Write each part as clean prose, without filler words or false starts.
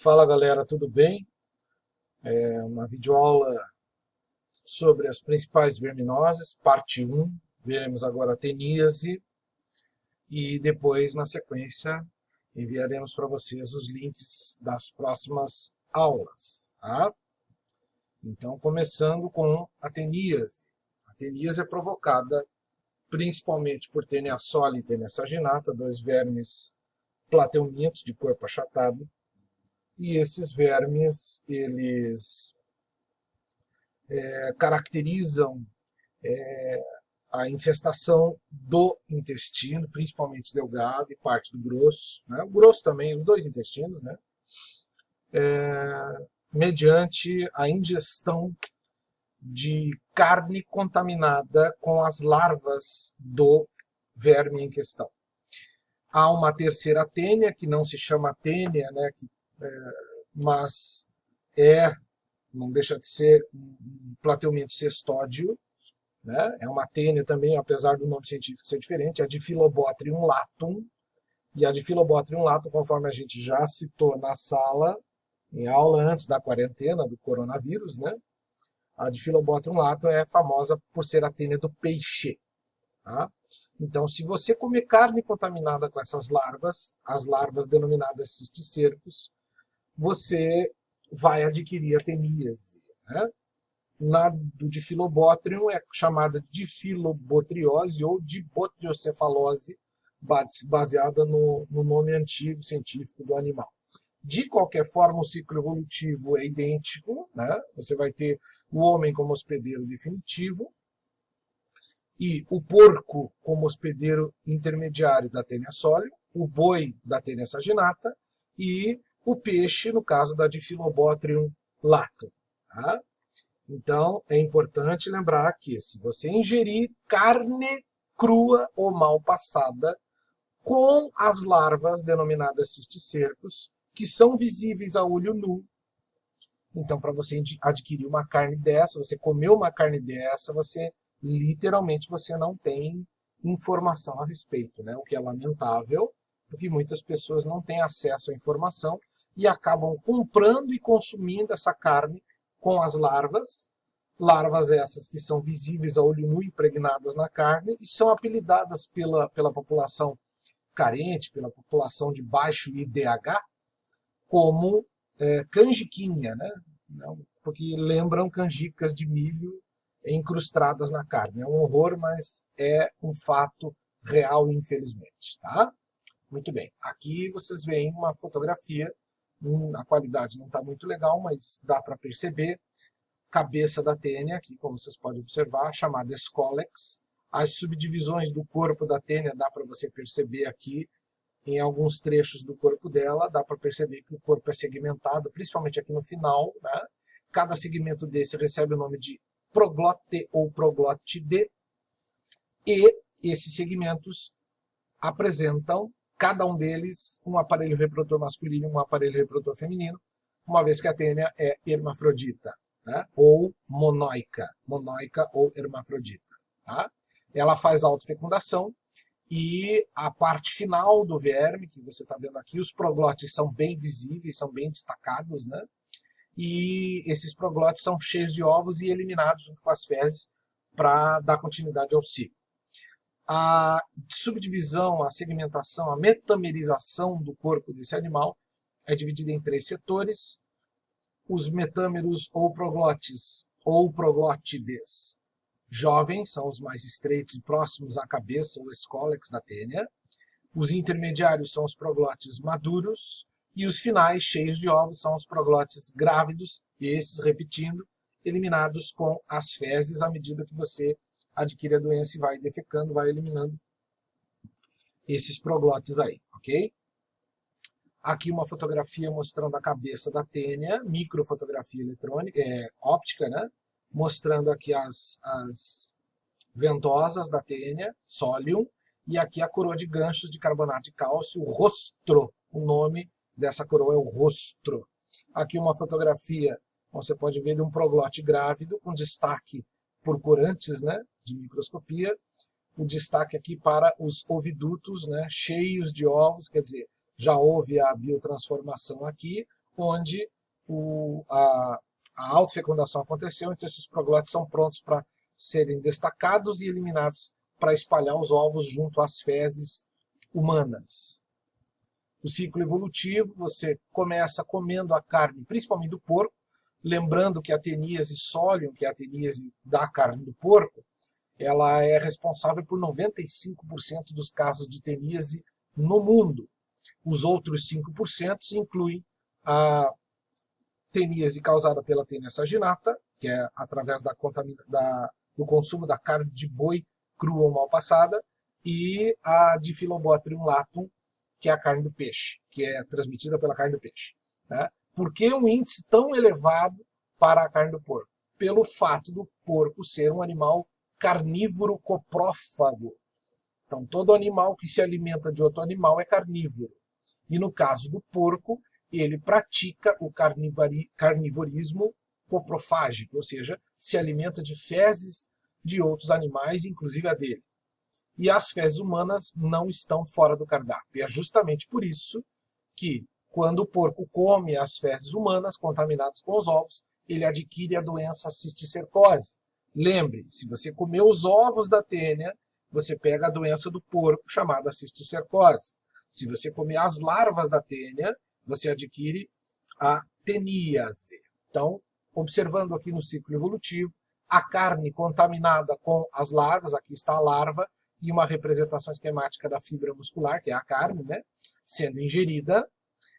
Fala galera, tudo bem? Uma videoaula sobre as principais verminoses, parte 1. Veremos agora a teníase e depois, na sequência, enviaremos para vocês os links das próximas aulas. Tá? Então, começando com a teníase. A teníase é provocada principalmente por Taenia soli e Taenia saginata, dois vermes plateumintos de corpo achatado. E esses vermes, eles caracterizam a infestação do intestino, principalmente delgado e parte do grosso, né? O grosso também, os dois intestinos, né? Mediante a ingestão de carne contaminada com as larvas do verme em questão. Há uma terceira tênia, que não se chama tênia, né? Mas não deixa de ser um plateumento cestódio, né? É uma tênia também, apesar do nome científico ser diferente, a Diphyllobothrium latum. E a Diphyllobothrium latum, conforme a gente já citou na sala, em aula antes da quarentena do coronavírus, né? A Diphyllobothrium latum é famosa por ser a tênia do peixe. Tá? Então, se você comer carne contaminada com essas larvas, as larvas denominadas cisticercos, você vai adquirir a teníase. Né? Na do Diphyllobothrium é chamada de difilobotriose ou dibotriocefalose, baseada no nome antigo científico do animal. De qualquer forma, o ciclo evolutivo é idêntico, né? Você vai ter o homem como hospedeiro definitivo e o porco como hospedeiro intermediário da Taenia soli, o boi da Taenia saginata e o peixe, no caso da Diphyllobothrium latum. Tá? Então, é importante lembrar que se você ingerir carne crua ou mal passada com as larvas denominadas cisticercos, que são visíveis a olho nu, então para você adquirir uma carne dessa, você comer uma carne dessa, você literalmente você não tem informação a respeito, né? O que é lamentável, porque muitas pessoas não têm acesso à informação e acabam comprando e consumindo essa carne com as larvas essas que são visíveis a olho nu, impregnadas na carne, e são apelidadas pela população carente, pela população de baixo IDH, como canjiquinha, né? Porque lembram canjicas de milho incrustadas na carne. É um horror, mas é um fato real, infelizmente. Tá? Muito bem. Aqui vocês veem uma fotografia, a qualidade não está muito legal, mas dá para perceber. Cabeça da tênia, aqui como vocês podem observar, chamada escólex. As subdivisões do corpo da tênia dá para você perceber aqui, em alguns trechos do corpo dela, dá para perceber que o corpo é segmentado, principalmente aqui no final. Né? Cada segmento desse recebe o nome de proglote ou proglotide, e esses segmentos apresentam, cada um deles, um aparelho reprodutor masculino e um aparelho reprodutor feminino, uma vez que a tênia é hermafrodita, né? Ou monoica ou hermafrodita. Tá? Ela faz autofecundação e a parte final do verme, que você está vendo aqui, os proglotes são bem visíveis, são bem destacados, né? E esses proglotes são cheios de ovos e eliminados junto com as fezes para dar continuidade ao ciclo. A subdivisão, a segmentação, a metamerização do corpo desse animal é dividida em 3 setores. Os metâmeros ou proglotes, ou proglótides jovens, são os mais estreitos e próximos à cabeça, ou escólex da tênia. Os intermediários são os proglotes maduros. E os finais, cheios de ovos, são os proglotes grávidos, e esses, repetindo, eliminados com as fezes à medida que você adquire a doença e vai defecando, vai eliminando esses proglotes aí, ok? Aqui uma fotografia mostrando a cabeça da tênia, microfotografia eletrônica, óptica, né? Mostrando aqui as ventosas da tênia, solium, e aqui a coroa de ganchos de carbonato de cálcio, o rostro, o nome dessa coroa é o rostro. Aqui uma fotografia, você pode ver, de um proglote grávido, com destaque por corantes, né, de microscopia, o destaque aqui para os ovidutos, né, cheios de ovos, quer dizer, já houve a biotransformação aqui, onde a autofecundação aconteceu, então esses proglótides são prontos para serem destacados e eliminados para espalhar os ovos junto às fezes humanas. O ciclo evolutivo, você começa comendo a carne, principalmente do porco, lembrando que a teníase solium, que é a teníase da carne do porco, ela é responsável por 95% dos casos de teníase no mundo. Os outros 5% incluem a teníase causada pela Taenia saginata, que é através do consumo da carne de boi crua ou mal passada, e a Diphyllobothrium latum, que é a carne do peixe, que é transmitida pela carne do peixe. Né? Por que um índice tão elevado para a carne do porco? Pelo fato do porco ser um animal carnívoro coprófago. Então, todo animal que se alimenta de outro animal é carnívoro. E no caso do porco, ele pratica o carnivorismo coprofágico, ou seja, se alimenta de fezes de outros animais, inclusive a dele. E as fezes humanas não estão fora do cardápio. E é justamente por isso que, quando o porco come as fezes humanas contaminadas com os ovos, ele adquire a doença cisticercose. Lembre, se você comer os ovos da tênia, você pega a doença do porco chamada cisticercose. Se você comer as larvas da tênia, você adquire a teníase. Então, observando aqui no ciclo evolutivo, a carne contaminada com as larvas, aqui está a larva, e uma representação esquemática da fibra muscular, que é a carne, né, sendo ingerida.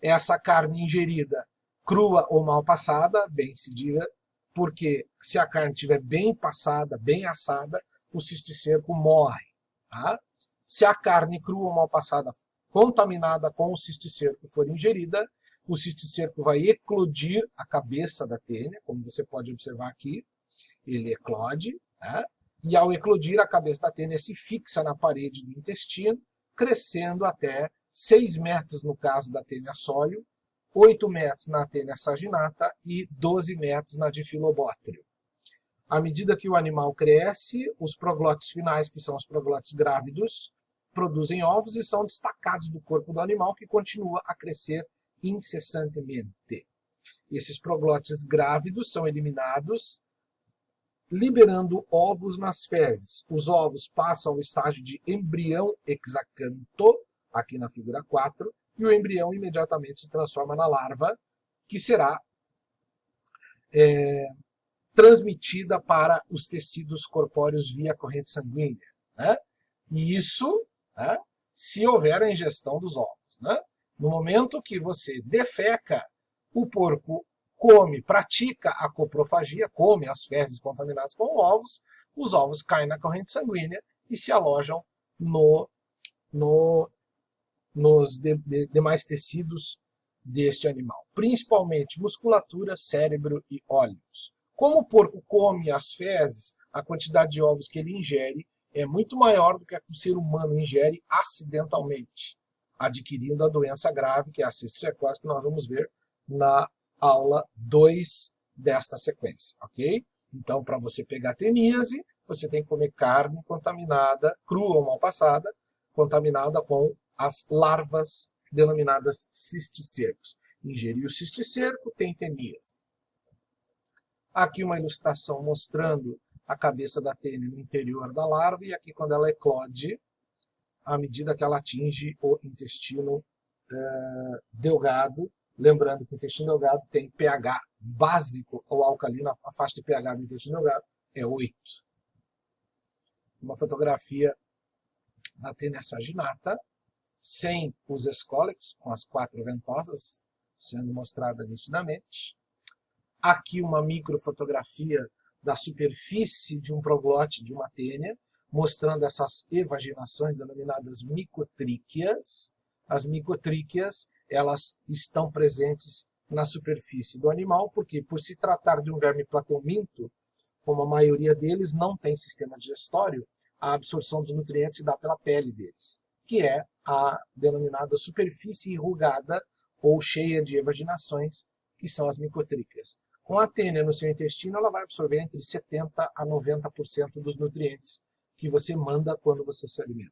Essa carne ingerida, crua ou mal passada, bem se diga, porque se a carne estiver bem passada, bem assada, o cisticerco morre. Tá? Se a carne crua ou mal passada, contaminada com o cisticerco, for ingerida, o cisticerco vai eclodir a cabeça da tênia, como você pode observar aqui, ele eclode, né? E ao eclodir, a cabeça da tênia se fixa na parede do intestino, crescendo até 6 metros no caso da tênia solium, 8 metros na tênia saginata e 12 metros na Diphyllobothrium. À medida que o animal cresce, os proglótides finais, que são os proglótides grávidos, produzem ovos e são destacados do corpo do animal, que continua a crescer incessantemente. Esses proglótides grávidos são eliminados, liberando ovos nas fezes. Os ovos passam ao estágio de embrião hexacanto, aqui na figura 4, e o embrião imediatamente se transforma na larva, que será transmitida para os tecidos corpóreos via corrente sanguínea. Né? E isso, né, se houver a ingestão dos ovos. Né? No momento que você defeca, o porco come, pratica a coprofagia, come as fezes contaminadas com ovos, os ovos caem na corrente sanguínea e se alojam nos demais tecidos deste animal, principalmente musculatura, cérebro e óleos. Como o porco come as fezes, a quantidade de ovos que ele ingere é muito maior do que a que o ser humano ingere acidentalmente, adquirindo a doença grave, que é a cisticercose, que nós vamos ver na aula 2 desta sequência, ok? Então, para você pegar teníase, você tem que comer carne contaminada, crua ou mal passada, contaminada com as larvas denominadas cisticercos. Ingerir o cisticerco tem teníase. Aqui uma ilustração mostrando a cabeça da tênia no interior da larva, e aqui quando ela eclode, à medida que ela atinge o intestino delgado. Lembrando que o intestino delgado tem pH básico ou alcalino, a faixa de pH do intestino delgado é 8. Uma fotografia da tênia saginata, sem os escólex, com as 4 ventosas sendo mostrada nitidamente. Aqui uma microfotografia da superfície de um proglótide de uma tênia, mostrando essas evaginações denominadas micotríquias. As micotríquias, elas estão presentes na superfície do animal, porque por se tratar de um verme plateuminto, como a maioria deles não tem sistema digestório, a absorção dos nutrientes se dá pela pele deles, que é a denominada superfície enrugada ou cheia de evaginações, que são as micotríquias. Com a tênia no seu intestino, ela vai absorver entre 70% a 90% dos nutrientes que você manda quando você se alimenta.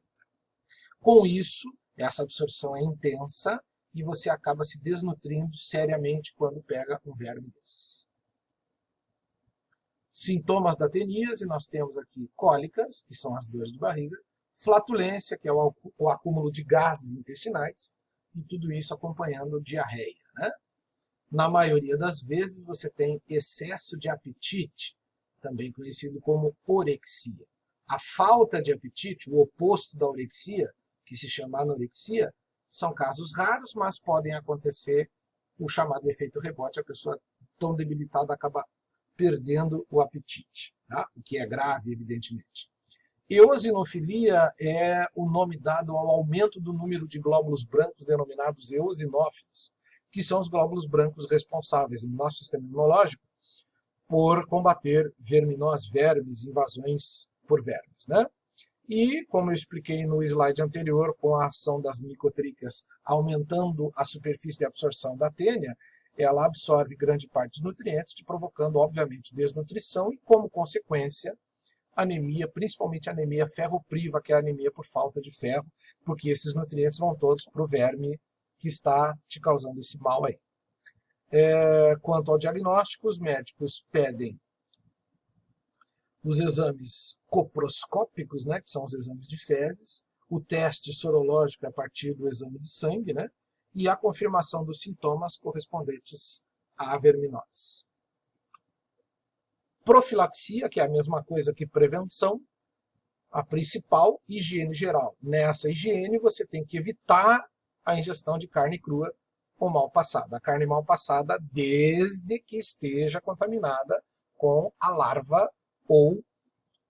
Com isso, essa absorção é intensa e você acaba se desnutrindo seriamente quando pega um verme desse. Sintomas da teníase, nós temos aqui cólicas, que são as dores de barriga, flatulência, que é o acúmulo de gases intestinais, e tudo isso acompanhando diarreia, né? Na maioria das vezes você tem excesso de apetite, também conhecido como orexia. A falta de apetite, o oposto da orexia, que se chama anorexia, são casos raros, mas podem acontecer o chamado efeito rebote, a pessoa tão debilitada acaba perdendo o apetite, tá? O que é grave, evidentemente. Eosinofilia é o nome dado ao aumento do número de glóbulos brancos denominados eosinófilos, que são os glóbulos brancos responsáveis no nosso sistema imunológico por combater vermes, invasões por vermes, né? E, como eu expliquei no slide anterior, com a ação das micotríquias aumentando a superfície de absorção da tênia, ela absorve grande parte dos nutrientes, te provocando, obviamente, desnutrição e, como consequência, anemia, principalmente anemia ferropriva, que é a anemia por falta de ferro, porque esses nutrientes vão todos para o verme que está te causando esse mal aí. Quanto ao diagnóstico, os médicos pedem os exames coproscópicos, né, que são os exames de fezes, o teste sorológico a partir do exame de sangue, né, e a confirmação dos sintomas correspondentes à verminose. Profilaxia, que é a mesma coisa que prevenção, a principal, higiene geral. Nessa higiene você tem que evitar a ingestão de carne crua ou mal passada. A carne mal passada desde que esteja contaminada com a larva ou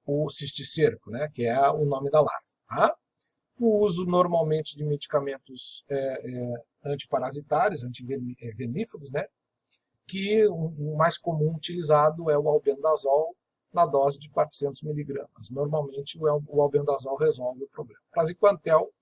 o cisticerco, né, que é o nome da larva. Tá? O uso normalmente de medicamentos antiparasitários, antivermífugos, né, que o mais comum utilizado é o albendazol na dose de 400 mg. Normalmente o albendazol resolve o problema. Praziquantel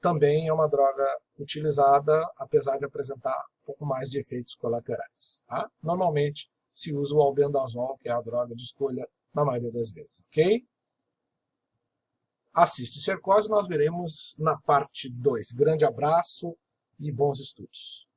também é uma droga utilizada, apesar de apresentar um pouco mais de efeitos colaterais. Tá? Normalmente se usa o albendazol, que é a droga de escolha na maioria das vezes. Ok? A cisticercose nós veremos na parte 2. Grande abraço e bons estudos.